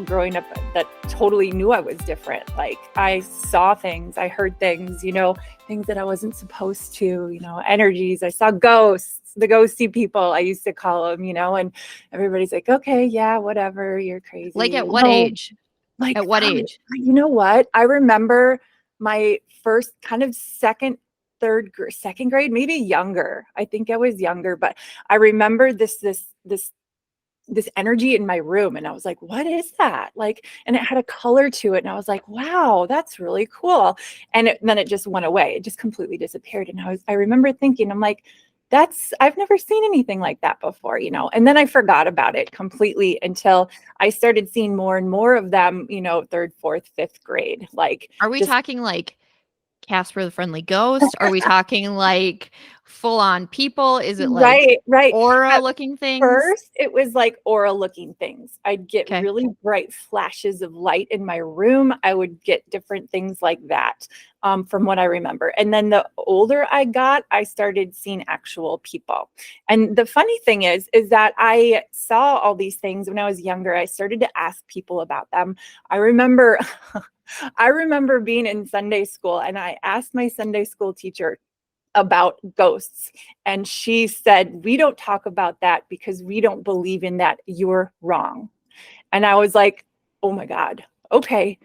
growing up that totally knew I was different. Like I saw things, I heard things, things that I wasn't supposed to, energies. I saw ghosts, the ghosty people, I used to call them, and everybody's like, okay, yeah, whatever, you're crazy. Like at what age? Like at what age? You know what? I remember my first kind of second grade, maybe younger. I think I was younger, but I remember this energy in my room, and I was like, what is that? Like, and it had a color to it, and I was like, wow, that's really cool. And then it just went away. It just completely disappeared. And I remember thinking, I'm like, I've never seen anything like that before, and then I forgot about it completely until I started seeing more and more of them, third, fourth, fifth grade. Like, are we talking like Casper the Friendly Ghost? Are we talking like full on people? Is it like right aura looking things? First, it was like aura looking things. I'd get really bright flashes of light in my room. I would get different things like that, from what I remember. And then the older I got, I started seeing actual people. And the funny thing is that I saw all these things when I was younger. I started to ask people about them. I remember being in Sunday school, and I asked my Sunday school teacher about ghosts, and she said, we don't talk about that because we don't believe in that. You're wrong. And I was like, oh my God, okay.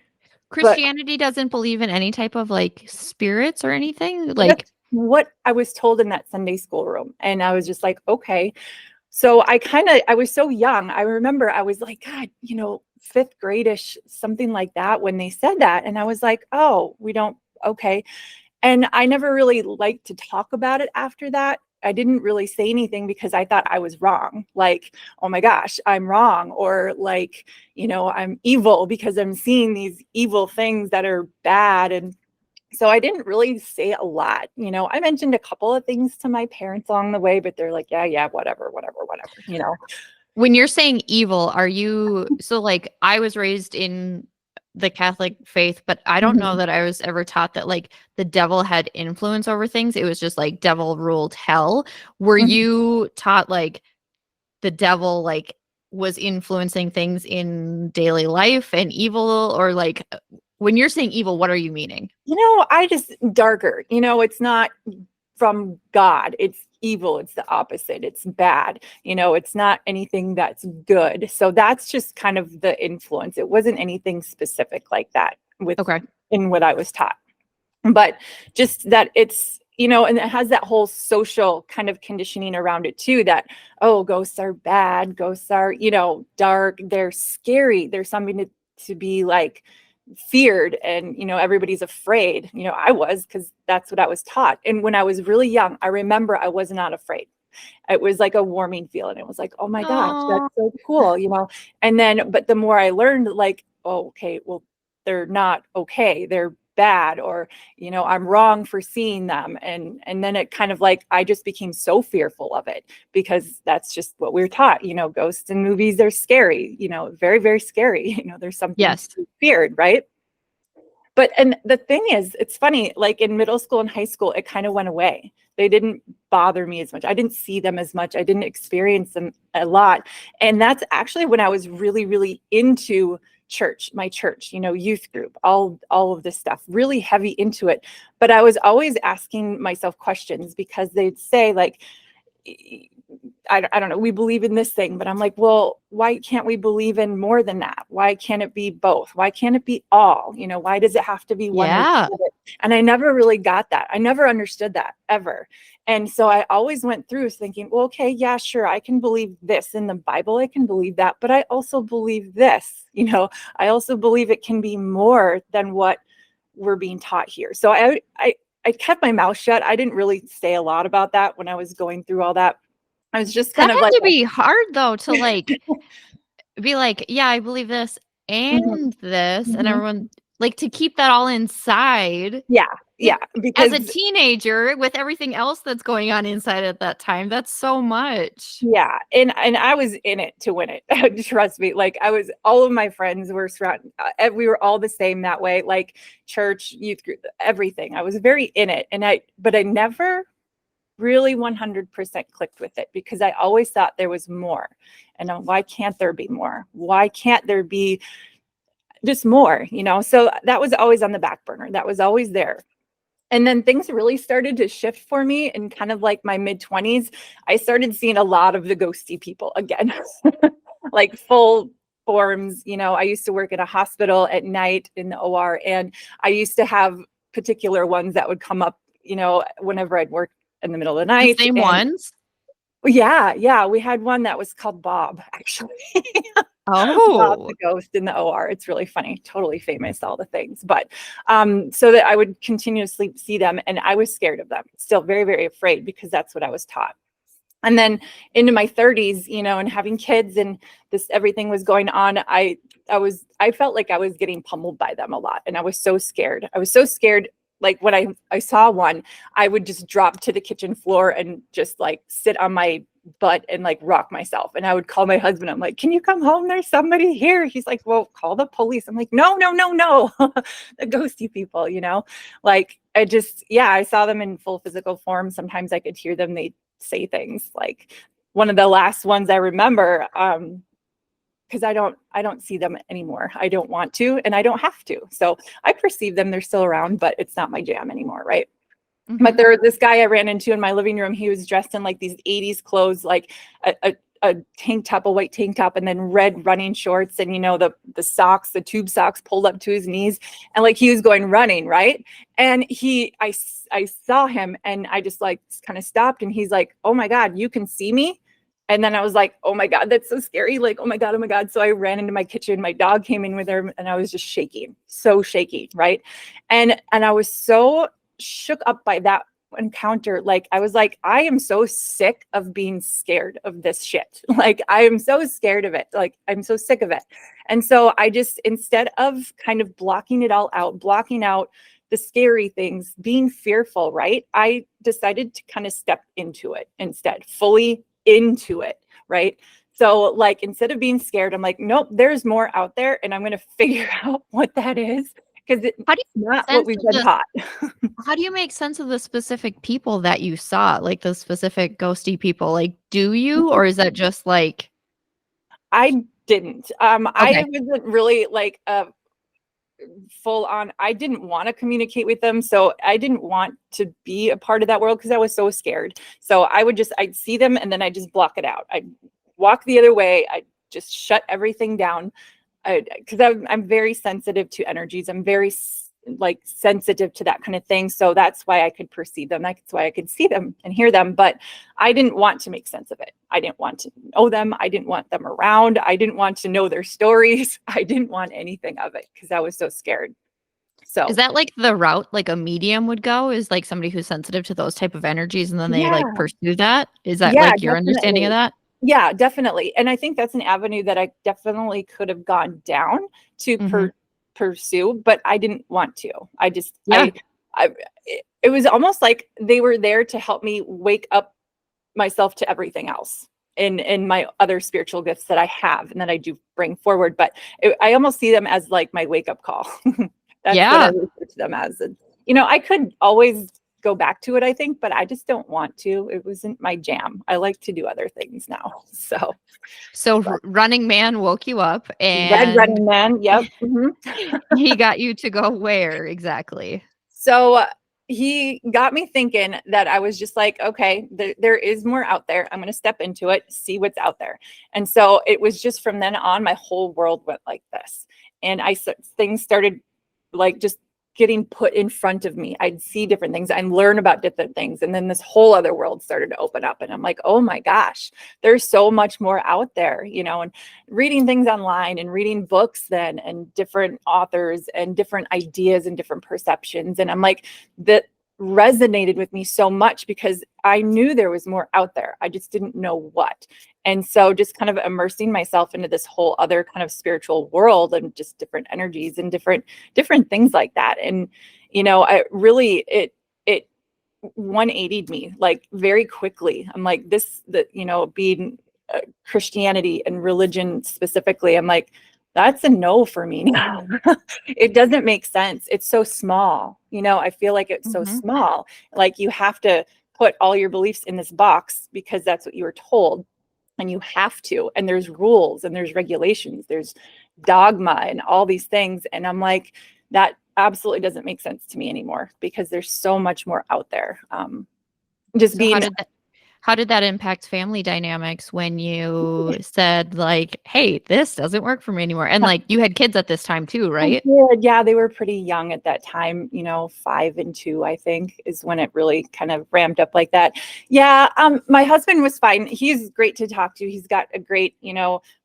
Christianity doesn't believe in any type of like spirits or anything? Like, what I was told in that Sunday school room. And I was just like, okay. So I was so young. I remember I was like, God, fifth grade-ish, something like that, when they said that. And I was like, oh, we don't, okay. And I never really liked to talk about it after that. I didn't really say anything because I thought I was wrong. Like, oh my gosh, I'm wrong. Or like, I'm evil because I'm seeing these evil things that are bad. And so I didn't really say a lot. I mentioned a couple of things to my parents along the way, but they're like, yeah, whatever. When you're saying evil, are you, so like I was raised in the Catholic faith, but I don't know that I was ever taught that like the devil had influence over things. It was just like devil ruled hell. Were you taught like the devil like was influencing things in daily life and evil, or like when you're saying evil, what are you meaning? I just darker, it's not from God. It's evil. It's the opposite. It's bad. It's not anything that's good. So that's just kind of the influence. It wasn't anything specific like that in what I was taught. But just that it's, and it has that whole social kind of conditioning around it too, that, oh, ghosts are bad. Ghosts are, dark. They're scary. There's something to be like feared, and everybody's afraid. I was, because that's what I was taught. And when I was really young, I remember I was not afraid. It was like a warming feeling. It was like, oh my gosh, that's so cool, and then, but the more I learned, like, oh, okay, well, they're not okay, they're bad, or I'm wrong for seeing them. And then it kind of like, I just became so fearful of it, because that's just what we're taught. Ghosts in movies, they're scary, very, very scary. There's something to be feared, right? But, and the thing is, it's funny, like in middle school and high school, it kind of went away. They didn't bother me as much. I didn't see them as much. I didn't experience them a lot. And that's actually when I was really, really into church, my church, youth group, all of this stuff, really heavy into it. But I was always asking myself questions, because they'd say like, I don't know, we believe in this thing, but I'm like, well, why can't we believe in more than that? Why can't it be both? Why can't it be all? Why does it have to be one? Yeah. And I never really got that. I never understood that ever. And so I always went through thinking, well, okay, yeah, sure, I can believe this in the Bible. I can believe that, but I also believe this, I also believe it can be more than what we're being taught here. So I kept my mouth shut. I didn't really say a lot about that when I was going through all that. I was just kind of like, to be hard though, to like be like, yeah, I believe this and this, and everyone like to keep that all inside. Yeah. Because as a teenager with everything else that's going on inside at that time, that's so much. Yeah. And I was in it to win it. Trust me. Like all of my friends were surrounded. We were all the same that way, like church, youth group, everything. I was very in it. But I never really 100% clicked with it, because I always thought there was more. And why can't there be more? Why can't there be just more, you know? So that was always on the back burner. That was always there. And then things really started to shift for me in kind of like my mid-20s. I started seeing a lot of the ghosty people again, like full forms. You know, I used to work at a hospital at night in the OR, and I used to have particular ones that would come up, you know, whenever I'd work in the middle of the The night. same And ones? yeah, we had one that was called Bob, actually. Bob Oh. the ghost in the OR. It's really funny, totally famous, all the things. But so that I would continuously see them, and I was scared of them, still very, very afraid, because that's what I was taught. And then into my 30s, you know, and having kids and this, everything was going on. I felt like I was getting pummeled by them a lot. And I was so scared. I was so scared. Like when I saw one, I would just drop to the kitchen floor and just like sit on my butt and like rock myself. And I would call my husband. I'm like, can you come home? There's somebody here. He's like, well, call the police. I'm like, no. The ghosty people, you know, like I saw them in full physical form. Sometimes I could hear them. They say things like, one of the last ones I remember, because I don't see them anymore. I don't want to, and I don't have to. So I perceive them, they're still around, but it's not my jam anymore, right? Mm-hmm. But there, this guy I ran into in my living room, he was dressed in like these 80s clothes, like a tank top, a white tank top, and then red running shorts, and you know, the socks, the tube socks pulled up to his knees, and like he was going running, right? And I saw him, and I just like kind of stopped, and he's like, oh my God, you can see me? And then I was like, oh my God, that's so scary. Like, oh my God, oh my God. So I ran into my kitchen. My dog came in with her, and I was just shaking, so shaky, right? And I was so shook up by that encounter. Like, I was like, I am so sick of being scared of this shit. Like, I am so scared of it. Like, I'm so sick of it. And so I just, instead of kind of blocking it all out, blocking out the scary things, being fearful, right? I decided to kind of step into it instead, fully into it, right? So like, instead of being scared, I'm like, nope, there's more out there, and I'm going to figure out what that is, because it's How do you not make what we've been taught. How do you make sense of the specific people that you saw, like the specific ghosty people? Like, do you, or is that just like, I didn't. okay, I wasn't really like full on. I didn't want to communicate with them, so I didn't want to be a part of that world, because I was so scared. So I'd see them, and then I just block it out. I'd walk the other way. I just shut everything down, because I'm very sensitive to energies. I'm very like sensitive to that kind of thing. So that's why I could perceive them. That's why I could see them and hear them. But I didn't want to make sense of it. I didn't want to know them. I didn't want them around. I didn't want to know their stories. I didn't want anything of it, because I was so scared. So is that like the route like a medium would go? Is like somebody who's sensitive to those type of energies and then they like yeah, pursue that? Is that yeah, like your understanding of definitely. that? Yeah, definitely. And I think that's an avenue that I definitely could have gone down to Mm-hmm. pursue, but I didn't want to. Yeah. I, it was almost like they were there to help me wake up myself to everything else in my other spiritual gifts that I have and that I do bring forward. But I almost see them as like my wake up call. That's what I Yeah. refer to them as. And, you know, I could always go back to it, I think, but I just don't want to. It wasn't my jam. I like to do other things now. So So but Running Man woke you up Red and Running Man, yep. Mhm. he got you to go where exactly? So he got me thinking that I was just like, okay, there is more out there. I'm going to step into it, see what's out there. And so it was just from then on, my whole world went like this. And things started like just getting put in front of me. I'd see different things. I'd learn about different things. And then this whole other world started to open up. And I'm like, oh my gosh, there's so much more out there, you know, and reading things online and reading books then and different authors and different ideas and different perceptions. And I'm like, that resonated with me so much because I knew there was more out there. I just didn't know what. And so just kind of immersing myself into this whole other kind of spiritual world and just different energies and different things like that. And, you know, it 180'd me like very quickly. I'm like you know, being Christianity and religion specifically, I'm like, that's a no for me now. It doesn't make sense. It's so small. You know, I feel like it's so Mm-hmm. small. Like you have to put all your beliefs in this box because that's what you were told, and you have to, and there's rules and there's regulations, there's dogma and all these things. And I'm like, that absolutely doesn't make sense to me anymore, because there's so much more out there. Just So how being did that impact family dynamics when you said like, hey, this doesn't work for me anymore? And like you had kids at this time too, right? Yeah, they were pretty young at that time, 5 and 2, I think, is when it really kind of ramped up like that. Yeah, my husband was fine. He's great to talk to. He's got a great,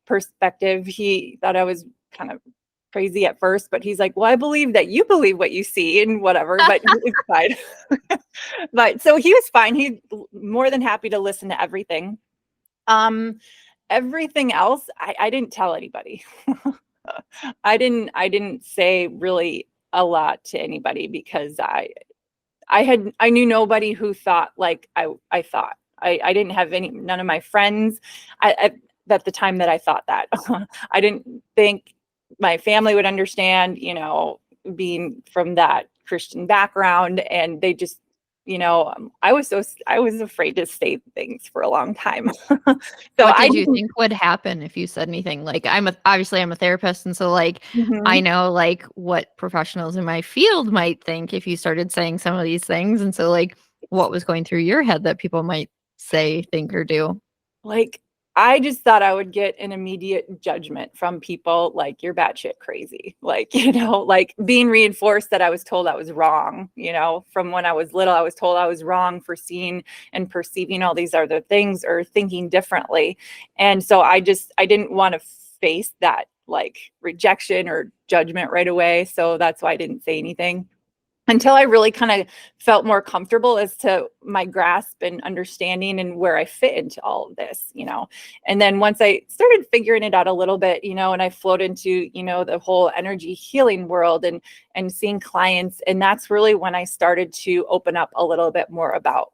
perspective. He thought I was kind of crazy at first, but he's like, well, I believe that you believe what you see and whatever, but it's fine. But so he was fine. He's more than happy to listen to everything. Everything else, I didn't tell anybody. I didn't say really a lot to anybody, because I knew nobody who thought like I thought. I didn't have none of my friends at the time that I thought that. I didn't think my family would understand, being from that Christian background, and they just, I was afraid to say things for a long time. So What I did you didn't. think would happen if you said anything? Like obviously I'm a therapist, and so like I Mhm. know like what professionals in my field might think if you started saying some of these things. And so like what was going through your head that people might say, think, or do? Like, I just thought I would get an immediate judgment from people like, you're batshit crazy. Like, like being reinforced that I was told I was wrong. From when I was little, I was told I was wrong for seeing and perceiving all these other things or thinking differently. And so I didn't want to face that like rejection or judgment right away. So that's why I didn't say anything until I really kind of felt more comfortable as to my grasp and understanding and where I fit into all of this. And then once I started figuring it out a little bit, and I flowed into, the whole energy healing world and seeing clients. And that's really when I started to open up a little bit more about,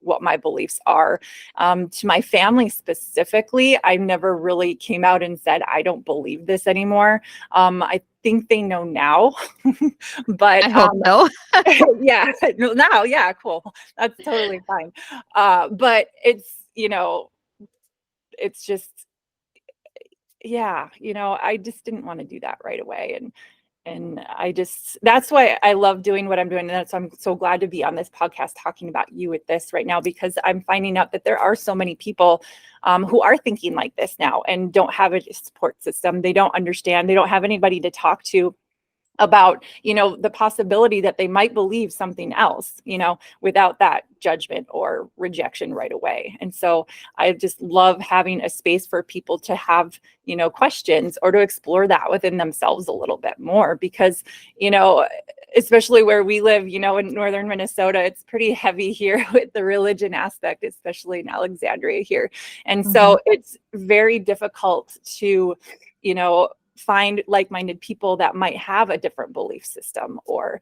what my beliefs are. To my family specifically, I never really came out and said, I don't believe this anymore. I think they know now, but I hope so. yeah, now, yeah, cool. That's totally fine. But it's just, yeah, I just didn't want to do that right away. And that's why I love doing what I'm doing. And that's why I'm so glad to be on this podcast talking about you with this right now, because I'm finding out that there are so many people who are thinking like this now and don't have a support system. They don't understand. They don't have anybody to talk to about, the possibility that they might believe something else, without that judgment or rejection right away. And so I just love having a space for people to have, questions or to explore that within themselves a little bit more, because, especially where we live, in northern Minnesota, it's pretty heavy here with the religion aspect, especially in Alexandria here. And Mhm. so it's very difficult to, find like-minded people that might have a different belief system or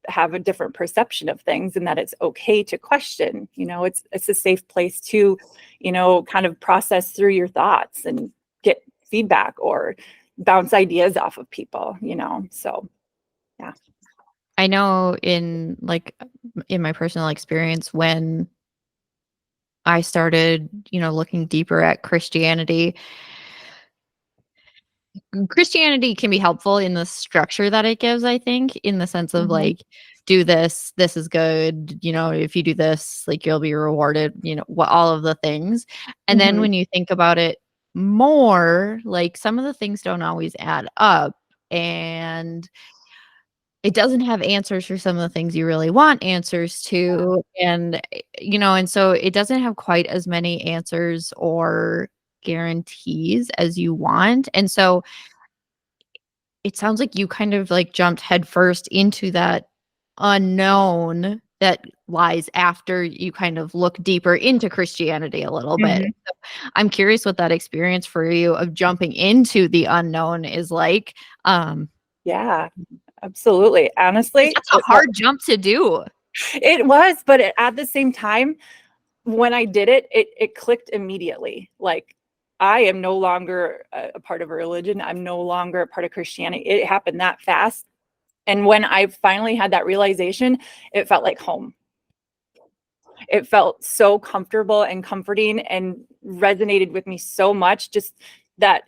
have a different perception of things, and that it's okay to question. It's a safe place to, kind of process through your thoughts and get feedback or bounce ideas off of people, so yeah. I know in my personal experience when I started, looking deeper at Christianity. Christianity can be helpful in the structure that it gives, I think, in the sense of Mhm. like, do this is good, if you do this, like you'll be rewarded, what all of the things. And then Mhm. when you think about it more, like some of the things don't always add up. And it doesn't have answers for some of the things you really want answers to. And, and so it doesn't have quite as many answers or guarantees as you want. And so it sounds like you kind of like jumped headfirst into that unknown that lies after you kind of look deeper into Christianity a little bit. Mhm. So I'm curious what that experience for you of jumping into the unknown is like. Yeah, absolutely. 'Cause Honestly, that's a hard jump to do. it was, but at the same time, when I did it, it clicked immediately. Like, I am no longer a part of a religion. I'm no longer a part of Christianity. It happened that fast. And when I finally had that realization, it felt like home. it felt so comfortable and comforting and resonated with me so much. Just that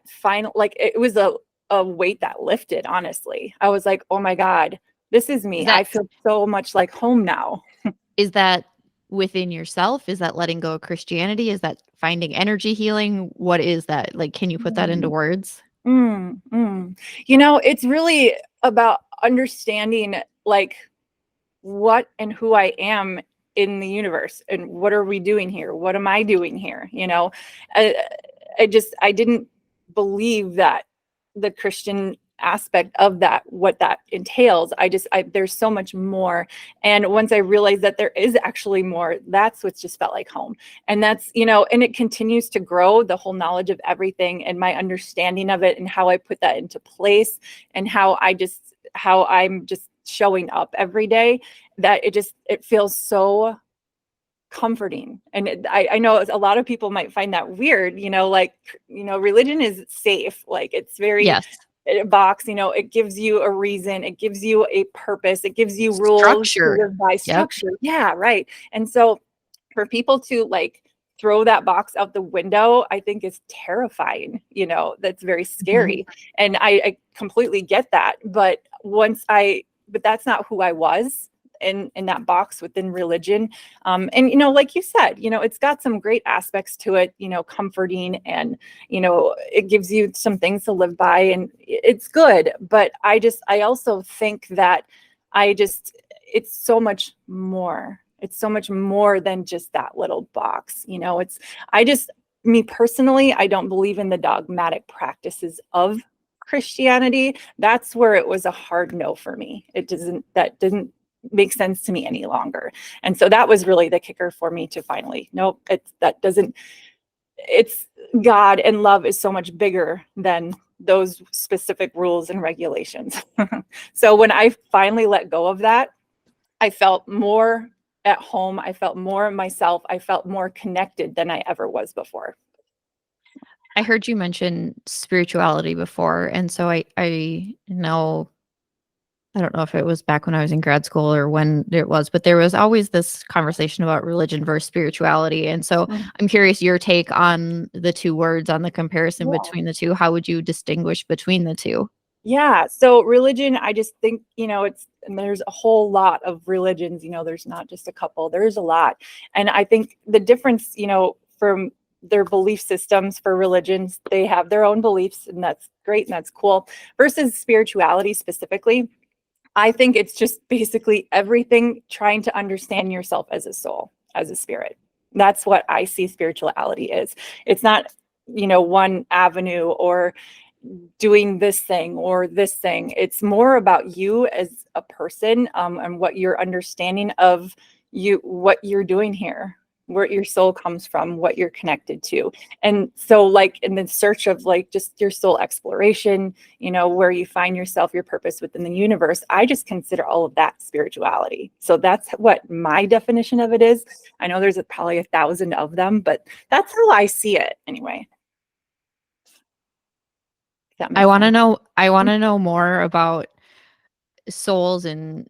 final, like, it was a weight that lifted, honestly. I was like, oh my God, this is me. I feel so much like home now. Is that within yourself? Is that letting go of Christianity? Is that finding energy healing? What is that? Like, can you put that into words? It's really about understanding, like, what and who I am in the universe, and what are we doing here? What am I doing here? I didn't believe that the Christian aspect of that, what that entails. There's so much more. And once I realized that there is actually more, that's what just felt like home. And that's, and it continues to grow, the whole knowledge of everything and my understanding of it and how I put that into place, and how I'm just showing up every day, that it feels so comforting. And I know a lot of people might find that weird, religion is safe. Like, it's very Yes. box, it gives you a reason, it gives you a purpose, it gives you rules to Structure. live by. Structure. Yep. Yeah, right. And so for people to, like, throw that box out the window, I think is terrifying. That's very scary. And I completely get that. But that's not who I was in that box within religion. And, like you said, it's got some great aspects to it, comforting, and, it gives you some things to live by, and it's good. But I also think that it's so much more. It's so much more than just that little box. Me personally, I don't believe in the dogmatic practices of Christianity. That's where it was a hard no for me. That didn't make sense to me any longer. And so that was really the kicker for me to finally, nope, it's God, and love is so much bigger than those specific rules and regulations. So when I finally let go of that, I felt more at home. I felt more myself. I felt more connected than I ever was before. I heard you mention spirituality before. And so I know, I don't know if it was back when I was in grad school or when it was, but there was always this conversation about religion versus spirituality. And so I'm curious your take on the two words, on the comparison between the two. How would you distinguish between the two? Yeah. So religion, I just think, there's a whole lot of religions, there's not just a couple, there's a lot. And I think the difference, from their belief systems for religions, they have their own beliefs, and that's great and that's cool, versus spirituality specifically. I think it's just basically everything trying to understand yourself as a soul, as a spirit. That's what I see spirituality is. It's not, one avenue or doing this thing or this thing. It's more about you as a person, and what your understanding of you, what you're doing here, where your soul comes from, what you're connected to. And so, like, in the search of, like, just your soul exploration, where you find yourself, your purpose within the universe, I just consider all of that spirituality. So that's what my definition of it is. I know there's probably 1,000 of them, but that's how I see it anyway. I want to know more about souls and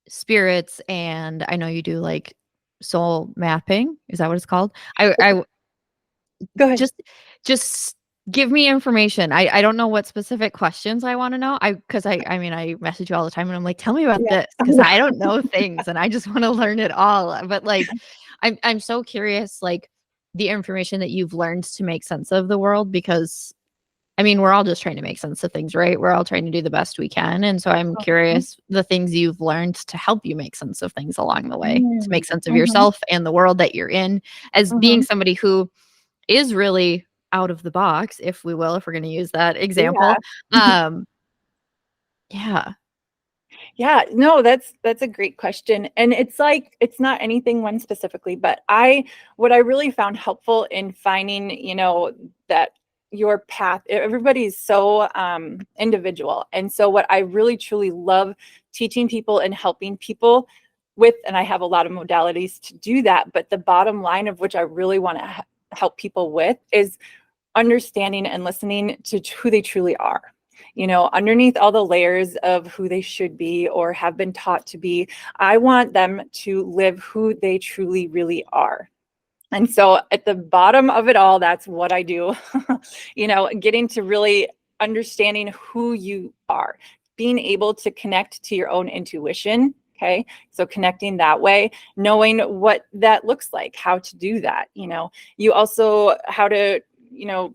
spirits. And I know you do, like, soul mapping. Is that what it's called? I Go ahead. Just give me information. I don't know what specific questions I want to know. Because I message you all the time and I'm like, tell me about this, because I don't know things and I just want to learn it all. But, like, I'm so curious, like, the information that you've learned to make sense of the world, because we're all just trying to make sense of things, right? We're all trying to do the best we can. And so I'm curious the things you've learned to help you make sense of things along the way, to make sense of yourself and the world that you're in, as being somebody who is really out of the box, if we will, if we're going to use that example. Yeah, no, that's a great question. And it's like, it's not anything one specifically, but what I really found helpful in finding, that your path, everybody's so individual. And so what I really truly love teaching people and helping people with, and I have a lot of modalities to do that, but the bottom line of which I really want to help people with is understanding and listening to who they truly are. underneath all the layers of who they should be or have been taught to be, I want them to live who they truly really are. And so at the bottom of it all, that's what I do, getting to really understanding who you are, being able to connect to your own intuition. Okay. So connecting that way, knowing what that looks like, how to do that, you also how to,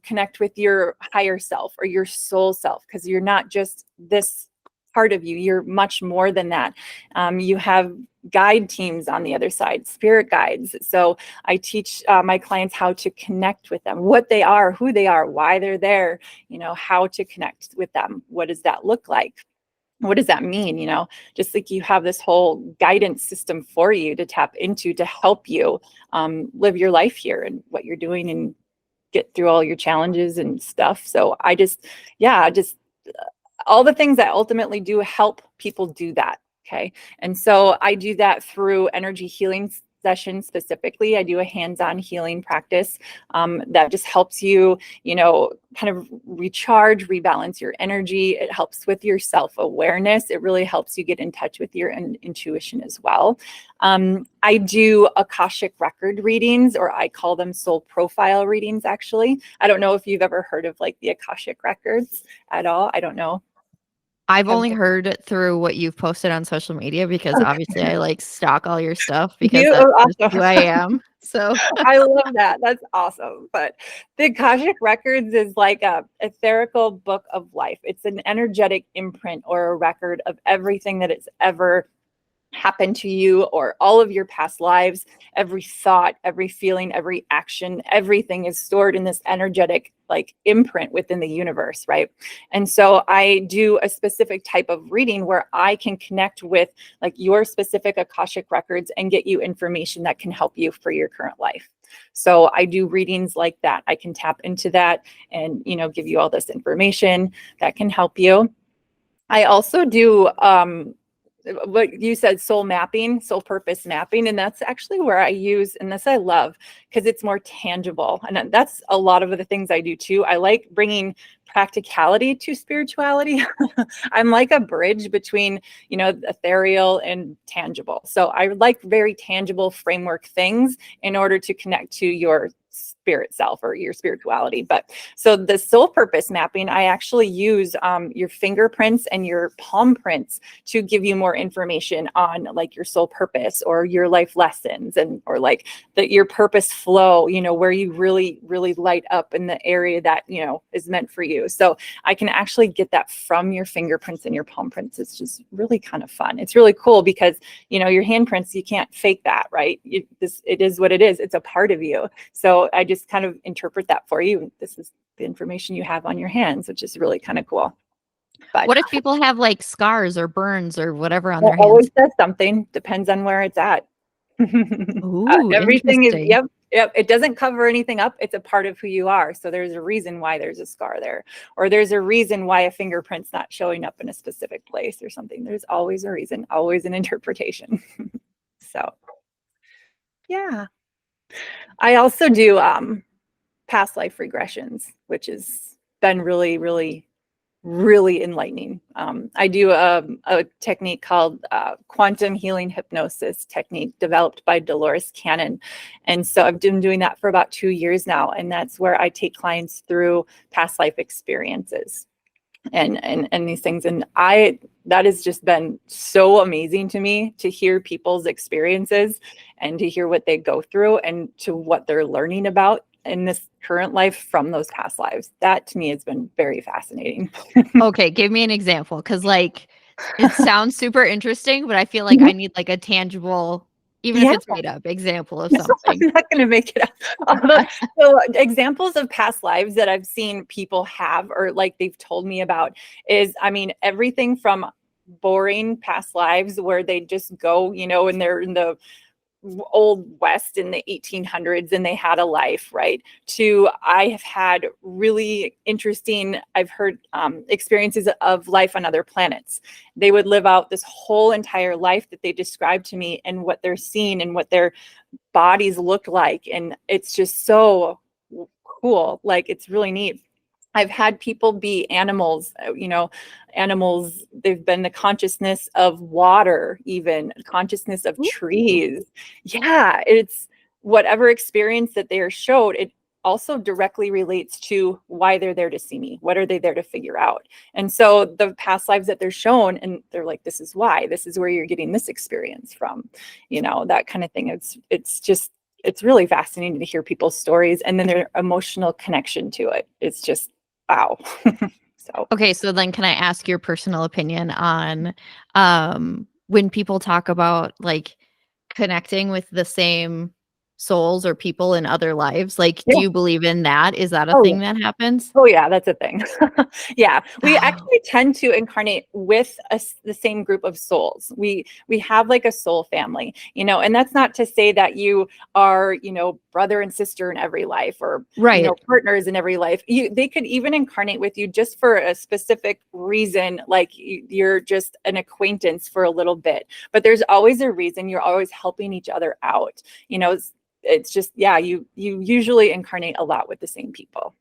connect with your higher self or your soul self, because you're not just this part of you, you're much more than that. You have guide teams on the other side, spirit guides. So I teach my clients how to connect with them, what they are, who they are, why they're there, how to connect with them. What does that look like? What does that mean? Just like you have this whole guidance system for you to tap into to help you live your life here and what you're doing and get through all your challenges and stuff. So I just all the things that ultimately do help people do that. Okay. And so I do that through energy healing sessions specifically. I do a hands-on healing practice that just helps you, kind of recharge, rebalance your energy. It helps with your self-awareness. It really helps you get in touch with your intuition as well. I do Akashic record readings, or I call them soul profile readings, actually. I don't know if you've ever heard of like the Akashic records at all. I don't know. I've only heard it through what you've posted on social media because obviously I like stalk all your stuff because You that's are just who awesome. I am. So I love that. That's awesome. But the Akashic Records is like a etherical book of life. It's an energetic imprint or a record of everything that it's ever happened to you or all of your past lives. Every thought, every feeling, every action, everything is stored in this energetic like imprint within the universe, right? And so I do a specific type of reading where I can connect with like your specific Akashic records and get you information that can help you for your current life. So I do readings like that. I can tap into that and, give you all this information that can help you. I also do what you said, soul mapping, soul purpose mapping. And that's actually where I use, and this I love because it's more tangible. And that's a lot of the things I do too. I like bringing practicality to spirituality. I'm like a bridge between, ethereal and tangible. So I like very tangible framework things in order to connect to your spirit self or your spirituality. But so the soul purpose mapping, I actually use your fingerprints and your palm prints to give you more information on like your soul purpose or your life lessons and or like your purpose flow, where you really, really light up in the area that, is meant for you. So I can actually get that from your fingerprints and your palm prints. It's just really kind of fun. It's really cool because, your handprints, you can't fake that, right? It is what it is. It's a part of you. So I just kind of interpret that for you. This is the information you have on your hands, which is really kind of cool. But what if people have like scars or burns or whatever on it their hands? always says something. Depends on where it's at. Ooh, Everything is, interesting. yep. It doesn't cover anything up. It's a part of who you are. So there's a reason why there's a scar there, or there's a reason why a fingerprint's not showing up in a specific place or something. There's always a reason, always an interpretation. So, yeah. I also do past life regressions, which has been really, really, really enlightening. I do a technique called quantum healing hypnosis technique developed by Dolores Cannon. And so I've been doing that for about 2 years now. And that's where I take clients through past life experiences and these things. And that has just been so amazing to me to hear people's experiences and to hear what they go through and to what they're learning about in this current life from those past lives. That to me has been very fascinating. Okay, give me an example because like it sounds super interesting, but I feel like I need like a tangible, even if Yeah. it's made up, example of I'm something. not going to make it up. So examples of past lives that I've seen people have or like they've told me about is, everything from boring past lives where they just go, and they're in the old west in the 1800s and they had a life, right, to I have had really interesting, I've heard experiences of life on other planets. They would live out this whole entire life that they described to me and what they're seeing and what their bodies look like, and it's just so cool. Like, it's really neat. I've had people be animals, animals, they've been the consciousness of water, even consciousness of Ooh. trees. Yeah, it's whatever experience that they are showed, it also directly relates to why they're there to see me. What are they there to figure out? And so the past lives that they're shown, and they're like, this is why, this is where you're getting this experience from, that kind of thing. It's really fascinating to hear people's stories and then their emotional connection to it. It's just wow. So Okay, so then can I ask your personal opinion on when people talk about like connecting with the same souls or people in other lives? Like, do yeah. you believe in that? Is that a Oh yeah. thing that happens? Oh yeah, that's a thing. Yeah, we Oh, actually tend to incarnate with the same group of souls. We have like a soul family, and that's not to say that you are, brother and sister in every life, or right. partners in every life. They could even incarnate with you just for a specific reason, like you're just an acquaintance for a little bit. But there's always a reason. You're always helping each other out. It's just, yeah, you usually incarnate a lot with the same people.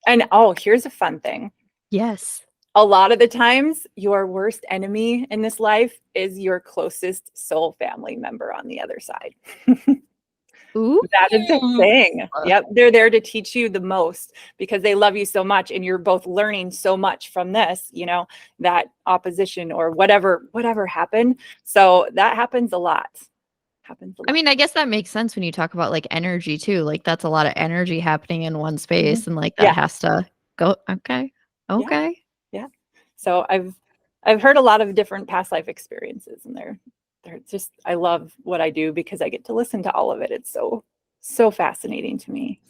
And oh, here's a fun thing. Yes. A lot of the times, your worst enemy in this life is your closest soul family member on the other side. Ooh. That is the thing. Yep. They're there to teach you the most because they love you so much and you're both learning so much from this, that opposition or whatever happened. So that happens a lot. Happens a I lot. mean, I guess that makes sense when you talk about like energy too. Like that's a lot of energy happening in one Mhm. space and like that Yeah. has to go. Okay. Yeah. Okay. Yeah. So I've heard a lot of different past life experiences, and they're just, I love what I do because I get to listen to all of it. It's so fascinating to me.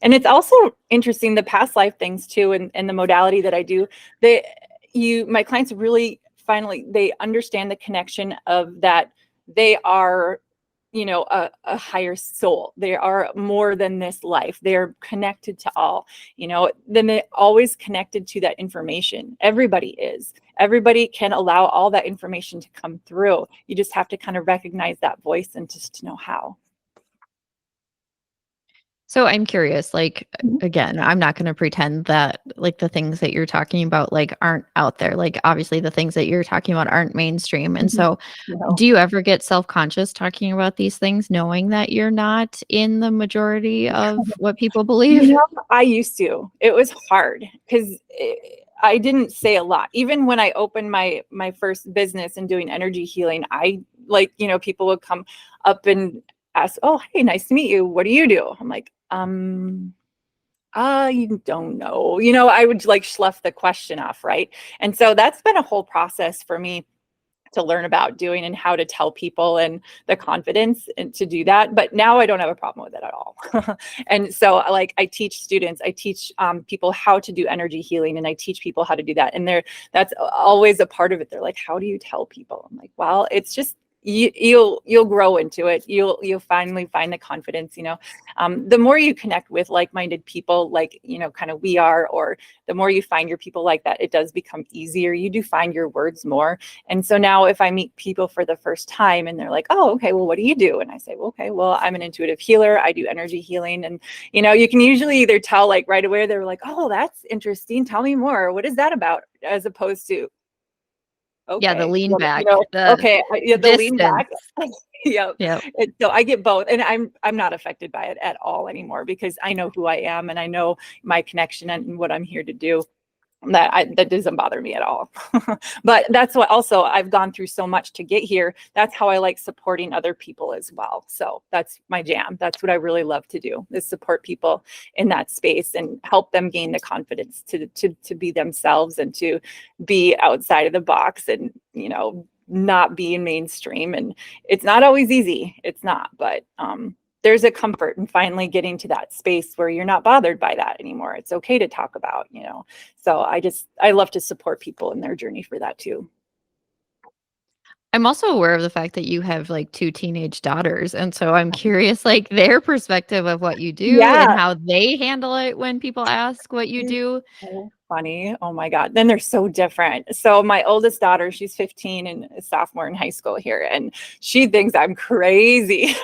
And it's also interesting, the past life things too, and the modality that I do. My clients really finally, they understand the connection of that they are, a higher soul. They are more than this life. They are connected to all, then they always connected to that information. Everybody is. Everybody can allow all that information to come through. You just have to kind of recognize that voice and just to know how. So I'm curious, like Mhm. again, I'm not going to pretend that like the things that you're talking about like aren't out there. Like obviously the things that you're talking about aren't mainstream. And Mhm. so No. do you ever get self-conscious talking about these things knowing that you're not in the majority of what people believe? I used to. It was hard because I didn't say a lot. Even when I opened my first business and doing energy healing, I like, people would come up and ask, "Oh, hey, nice to meet you. What do you do?" I'm like, you don't know. I would like slough the question off, right? And so that's been a whole process for me to learn about doing and how to tell people and the confidence and to do that. But now I don't have a problem with it at all. And so like I teach students, I teach people how to do energy healing, and I teach people how to do that. And that's always a part of it. They're like, how do you tell people? I'm like, well, it's just, you'll grow into it. You'll finally find the confidence, the more you connect with like-minded people, like, kind of we are, or the more you find your people like that, it does become easier. You do find your words more. And so now if I meet people for the first time and they're like, oh, okay, well, what do you do? And I say, well, okay, well, I'm an intuitive healer. I do energy healing. And, you can usually either tell like right away, they're like, oh, that's interesting. Tell me more. What is that about? As opposed to, Yeah, the okay, lean well, back, the okay, yeah, the lean distance. back. Yep. Yep. So I get both, and I'm not affected by it at all anymore because I know who I am and I know my connection and what I'm here to do. That doesn't bother me at all. But that's what also I've gone through so much to get here. That's how I like supporting other people as well. So that's my jam. That's what I really love to do, is support people in that space and help them gain the confidence to be themselves and to be outside of the box and, not being mainstream. And it's not always easy. It's not, but there's a comfort in finally getting to that space where you're not bothered by that anymore. It's okay to talk about, so I love to support people in their journey for that too. I'm also aware of the fact that you have like 2 teenage daughters, and so I'm curious, like, their perspective of what you do and Yeah. how they handle it when people ask what you It's do. so funny. Oh my God. Then they're so different. So my oldest daughter, she's 15 and a sophomore in high school here, and she thinks I'm crazy.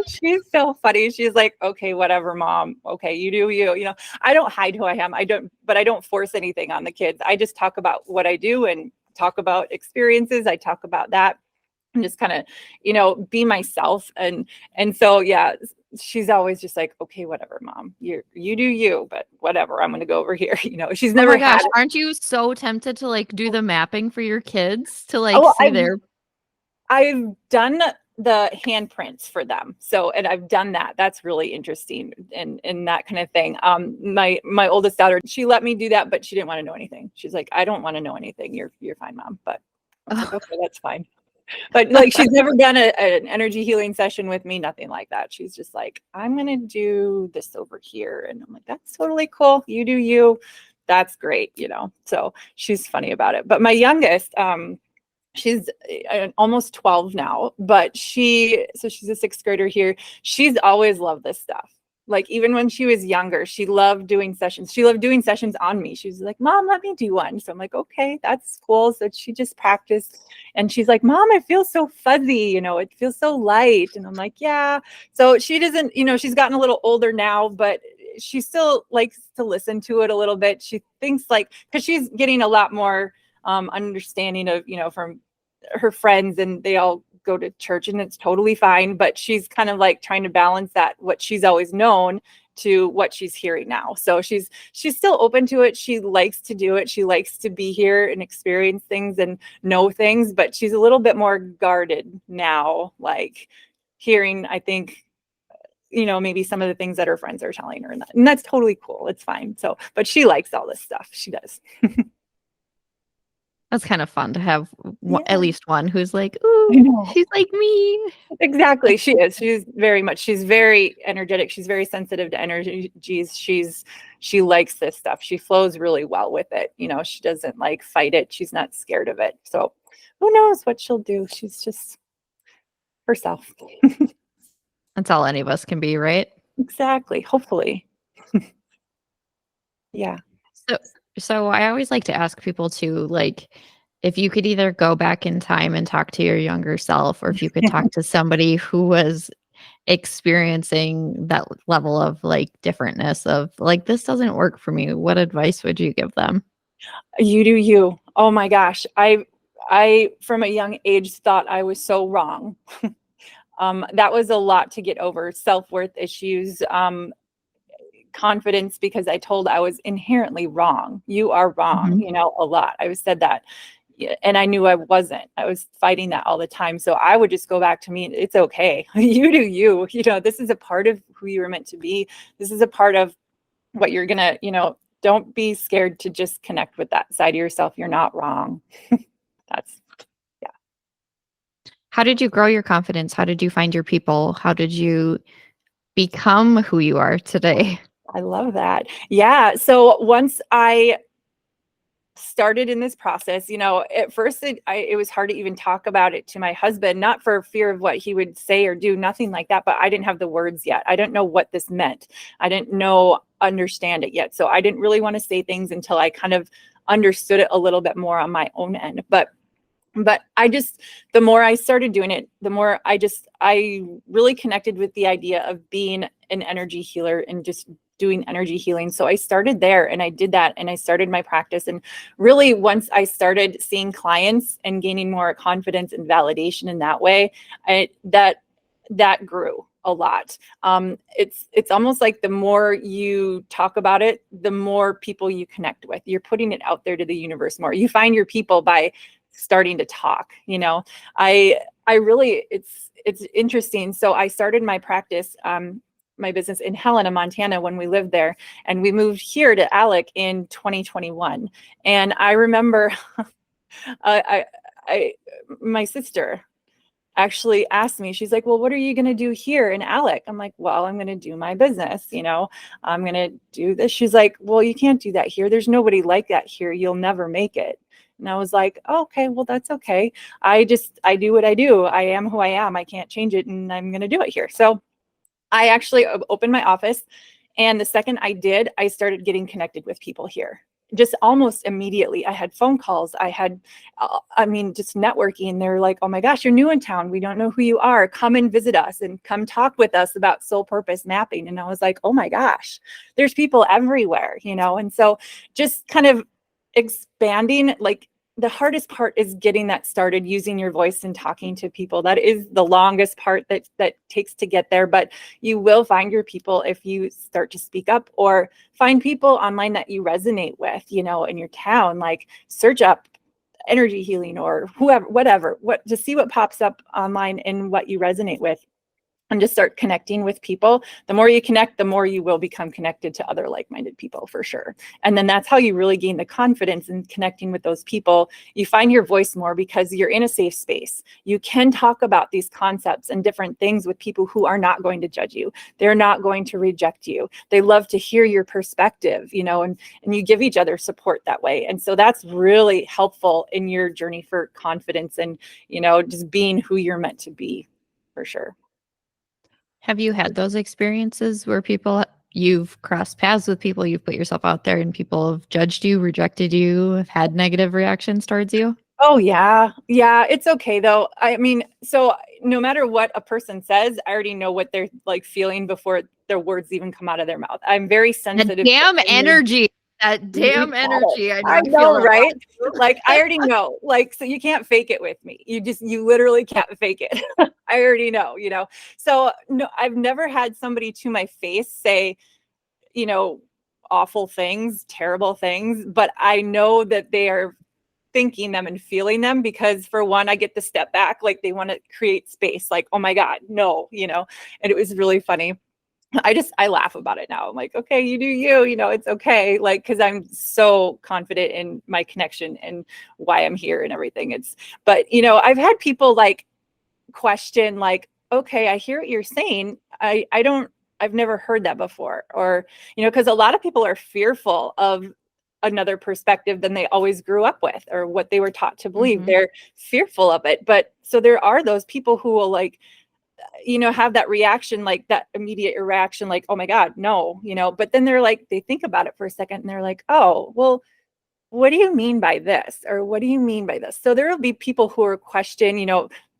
She's so funny. She's like, okay, whatever, mom. Okay, you do you. You know, I don't hide who I am. But I don't force anything on the kids. I just talk about what I do and talk about experiences. I talk about that and just kind of, be myself. And so, yeah, she's always just like, okay, whatever, mom, you do you, but whatever, I'm going to go over here. She's Oh my never gosh, had. aren't you so tempted to like do the mapping for your kids to like Oh, see their I've done the handprints for them. So, and I've done that. That's really interesting and that kind of thing. My oldest daughter, she let me do that, but she didn't want to know anything. She's like, I don't want to know anything. You're fine, mom. But I was like, okay, that's fine. But like, she's never done an energy healing session with me, nothing like that. She's just like, I'm going to do this over here. And I'm like, that's totally cool. You do you. That's great. So she's funny about it. But my youngest, she's almost 12 now, but she's a sixth grader here. She's always loved this stuff. Like, even when she was younger, she loved doing sessions. She loved doing sessions on me. She was like, mom, let me do one. So I'm like, okay, that's cool. So she just practiced and she's like, mom, I feel so fuzzy. It feels so light. And I'm like, yeah. So she doesn't, she's gotten a little older now, but she still likes to listen to it a little bit. She thinks because she's getting a lot more understanding of, from her friends, and they all go to church and it's totally fine. But she's kind of like trying to balance that, what she's always known, to what she's hearing now. So she's still open to it. She likes to do it. She likes to be here and experience things and know things, but she's a little bit more guarded now, like hearing, I think, maybe some of the things that her friends are telling her, and that's totally cool. It's fine. So, but she likes all this stuff. She does. That's kind of fun to have Yeah. at least one who's like, I ooh, know. she's like me. Exactly. She is. She's very energetic. She's very sensitive to energies. She likes this stuff. She flows really well with it. She doesn't like fight it. She's not scared of it. So who knows what she'll do? She's just herself. That's all any of us can be, right? Exactly. Hopefully. Yeah. So I always like to ask people to like, if you could either go back in time and talk to your younger self, or if you could talk to somebody who was experiencing that level of like differentness of like, this doesn't work for me, what advice would you give them? You do you. Oh my gosh. I from a young age thought I was so wrong. That was a lot to get over. Self-worth issues, confidence, because I told I was inherently wrong. You are wrong, Mhm. a lot. I was said that. And I knew I wasn't. I was fighting that all the time. So I would just go back to me. It's okay. You do you. This is a part of who you were meant to be. This is a part of what you're gonna, don't be scared to just connect with that side of yourself. You're not wrong. That's, yeah. How did you grow your confidence? How did you find your people? How did you become who you are today? I love that. Yeah. So once I started in this process, at first it was hard to even talk about it to my husband, not for fear of what he would say or do, nothing like that, but I didn't have the words yet. I didn't know what this meant. I didn't understand it yet. So I didn't really want to say things until I kind of understood it a little bit more on my own end. But the more I started doing it, the more I really connected with the idea of being an energy healer and just doing energy healing. So I started there and I did that and I started my practice. And really, once I started seeing clients and gaining more confidence and validation in that way, that grew a lot. It's almost like the more you talk about it, the more people you connect with. You're putting it out there to the universe more. You find your people by starting to talk. I really, it's interesting. So I started my practice, my business in Helena, Montana, when we lived there, and we moved here to Alec in 2021. And I remember my sister actually asked me, she's like, well, what are you going to do here in Alec? I'm like, well, I'm going to do my business. I'm going to do this. She's like, well, you can't do that here. There's nobody like that here. You'll never make it. And I was like, oh, okay, well, that's okay. I do what I do. I am who I am. I can't change it. And I'm going to do it here. So I actually opened my office. And the second I did, I started getting connected with people here. just almost immediately, I had phone calls. I had, just networking. They're like, oh my gosh, you're new in town. We don't know who you are. Come and visit us and come talk with us about soul purpose mapping. And I was like, oh my gosh, there's people everywhere, And so just kind of expanding, like, the hardest part is getting that started, using your voice and talking to people. That is the longest part that takes to get there. But you will find your people if you start to speak up, or find people online that you resonate with, in your town. Like, search up energy healing or whoever, whatever, to see what pops up online and what you resonate with. And just start connecting with people. The more you connect, the more you will become connected to other like-minded people, for sure. And then that's how you really gain the confidence in connecting with those people. You find your voice more because you're in a safe space. You can talk about these concepts and different things with people who are not going to judge you. They're not going to reject you. They love to hear your perspective, and you give each other support that way. And so that's really helpful in your journey for confidence and, just being who you're meant to be, for sure. Have you had those experiences where you've crossed paths with people, you've put yourself out there and people have judged you, rejected you, have had negative reactions towards you? Oh yeah. Yeah. It's okay though. So no matter what a person says, I already know what they're like feeling before their words even come out of their mouth. I'm very sensitive. That damn energy. That damn energy. I know I you know, feel it. right? Like, I already know. Like, so you can't fake it with me. You literally can't fake it. I already know, So no, I've never had somebody to my face say, awful things, terrible things, but I know that they are thinking them and feeling them, because for one, I get to step back, like they want to create space, like, oh my God, no, and it was really funny. I laugh about it now. I'm like, okay, you do you, it's okay. Like, cause I'm so confident in my connection and why I'm here and everything. But I've had people like question, like, okay, I hear what you're saying. I've never heard that before. Or, cause a lot of people are fearful of another perspective than they always grew up with or what they were taught to believe. Mhm. They're fearful of it. But so there are those people who will like, have that reaction, like that immediate reaction, like, oh my God, no, but then they're like, they think about it for a second and they're like, oh, well, what do you mean by this? Or what do you mean by this? So there will be people who are question,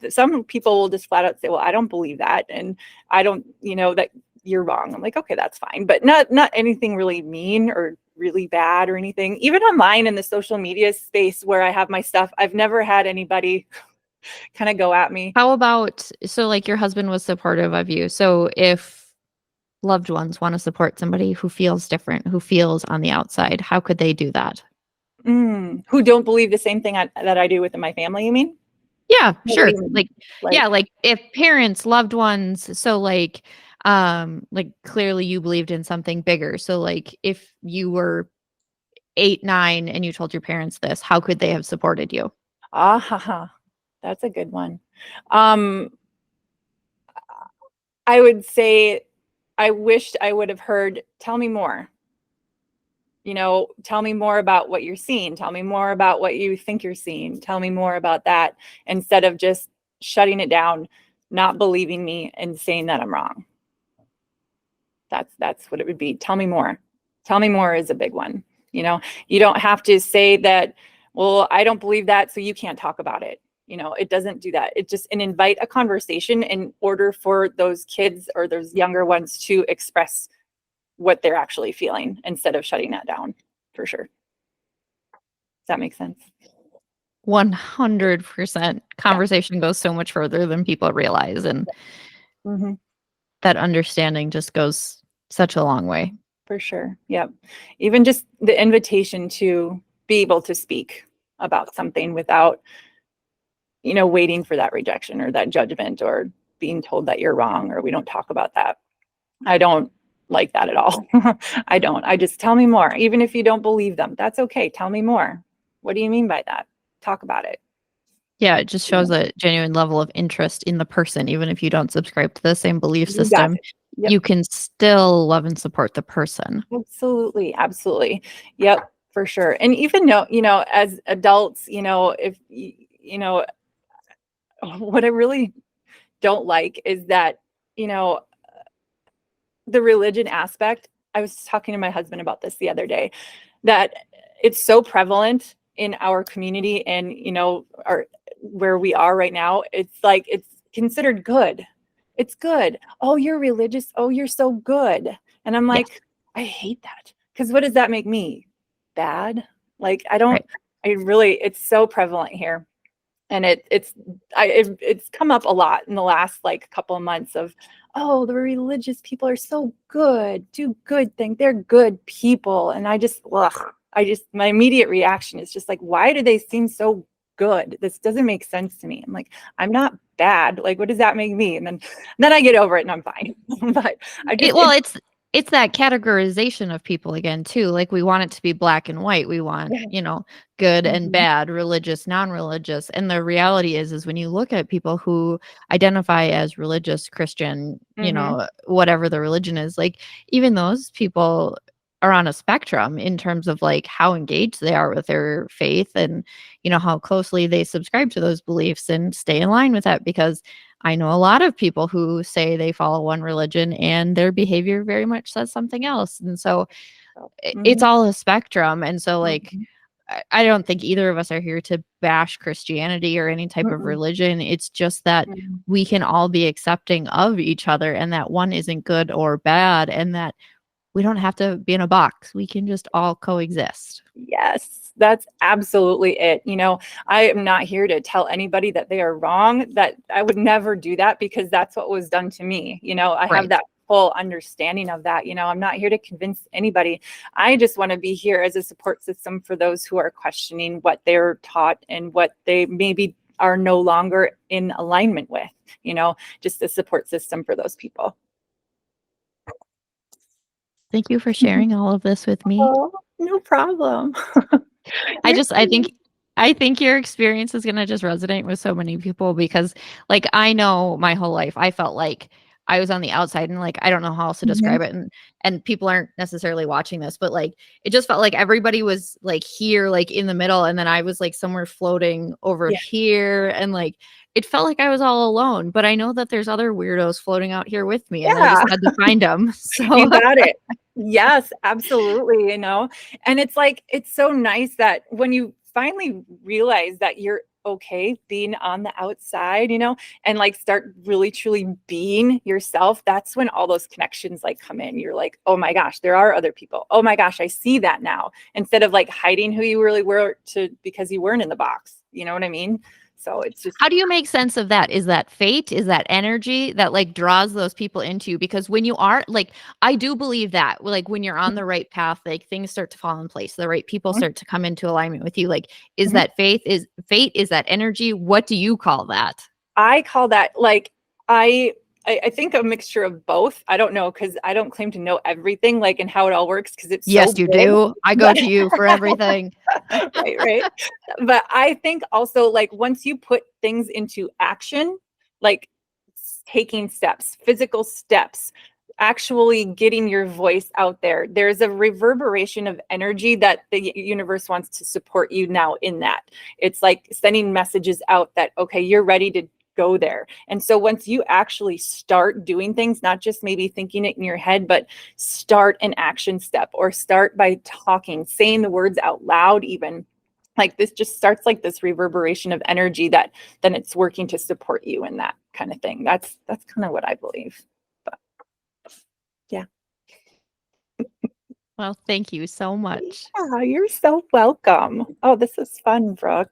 some people will just flat out say, well, I don't believe that. And I don't, that you're wrong. I'm like, okay, that's fine. But not anything really mean or really bad or anything. Even online in the social media space where I have my stuff, I've never had anybody kind of go at me. How about, so like your husband was supportive of you. So if loved ones want to support somebody who feels different, who feels on the outside, how could they do that? Who don't believe the same thing that I do within my family, you mean? Yeah, What do sure. you mean? Like, yeah, like if parents, loved ones, so like clearly you believed in something bigger. So like if you were 8, 9 and you told your parents this, how could they have supported you? That's a good one. Um, I would say I wished I would have heard, tell me more. Tell me more about what you're seeing. Tell me more about what you think you're seeing. Tell me more about that, instead of just shutting it down, not believing me and saying that I'm wrong. That's what it would be. Tell me more. Tell me more is a big one. You don't have to say that, well, I don't believe that, so you can't talk about it. It doesn't do that. It just, and invite a conversation in order for those kids or those younger ones to express what they're actually feeling instead of shutting that down, for sure. Does that make sense? 100%. Yeah. Conversation goes so much further than people realize. And Mm-hmm. that understanding just goes such a long way. For sure. Yep. Even just the invitation to be able to speak about something without, waiting for that rejection or that judgment or being told that you're wrong or we don't talk about that. I don't like that at all. I don't. I just, tell me more. Even if you don't believe them, that's okay. Tell me more. What do you mean by that? Talk about it. Yeah, it just shows a genuine level of interest in the person. Even if you don't subscribe to the same belief You got system, it. Yep. you can still love and support the person. Absolutely. Absolutely. Yep, for sure. And even though, as adults, if, what I really don't like is that, the religion aspect. I was talking to my husband about this the other day, that it's so prevalent in our community and, you know, where we are right now. It's like, it's considered good. It's good. Oh, you're religious. Oh, you're so good. And I'm Yes. like, I hate that. Because what does that make me? Bad? Like, I don't, Right. I really, it's so prevalent here. And it's come up a lot in the last like couple of months of, oh, the religious people are so good, do good things, they're good people. And my immediate reaction is just like, why do they seem so good? This doesn't make sense to me. I'm like, I'm not bad. Like, what does that make me? And then I get over it and I'm fine. But I just, Well, it's that categorization of people again too. Like we want it to be black and white. We want, yeah. you know, good and Mhm. bad, religious, non-religious. And the reality is when you look at people who identify as religious, Christian, you Mhm. know, whatever the religion is, like even those people are on a spectrum in terms of like how engaged they are with their faith and, you know, how closely they subscribe to those beliefs and stay in line with that because I know a lot of people who say they follow one religion and their behavior very much says something else. And so it's Mhm. all a spectrum. And so, like, Mhm. I don't think either of us are here to bash Christianity or any type of Mhm. religion. It's just that Mhm. we can all be accepting of each other and that one isn't good or bad and that we don't have to be in a box. We can just all coexist. Yes, that's absolutely it. You know, I am not here to tell anybody that they are wrong. That I would never do that because that's what was done to me. You know, I have Right. that full understanding of that. You know, I'm not here to convince anybody. I just want to be here as a support system for those who are questioning what they're taught and what they maybe are no longer in alignment with, you know, just a support system for those people. Thank you for sharing all of this with me. Oh, no problem. I You're just I think your experience is gonna just resonate with so many people because like I know my whole life I felt like I was on the outside and like I don't know how else to Mhm. describe it and people aren't necessarily watching this but like it just felt like everybody was like here like in the middle and then I was like somewhere floating over Yeah. here and like it felt like I was all alone but I know that there's other weirdos floating out here with me and I Yeah. just had to find them. So You got it. Yes, absolutely, you know? And it's like, it's so nice that when you finally realize that you're okay being on the outside, you know, and like start really truly being yourself, that's when all those connections like come in. You're like, oh my gosh, there are other people. Oh my gosh, I see that now. Instead of like hiding who you really were to because you weren't in the box. You know what I mean? So it's just how do you make sense of that? Is that fate? Is that energy that like draws those people into you? Because when you are like, I do believe that like when you're on the right path, like things start to fall in place. The right people Mhm, start to come into alignment with you. Like, is mhm. that faith? Is fate? Is that energy? What do you call that? I call that like I I think a mixture of both. I don't know because I don't claim to know everything like and how it all works because it's so Yes, you big. do. I go But to you for everything. right, right. But I think also like once you put things into action, like taking steps, physical steps, actually getting your voice out there, there's a reverberation of energy that the universe wants to support you now in that. It's like sending messages out that, okay, you're ready to go there. And so once you actually start doing things, not just maybe thinking it in your head, but start an action step or start by talking, saying the words out loud, even like this just starts like this reverberation of energy that then it's working to support you in that kind of thing. That's kind of what I believe. But yeah. Well, thank you so much. Yeah, you're so welcome. Oh, this is fun, Brooke.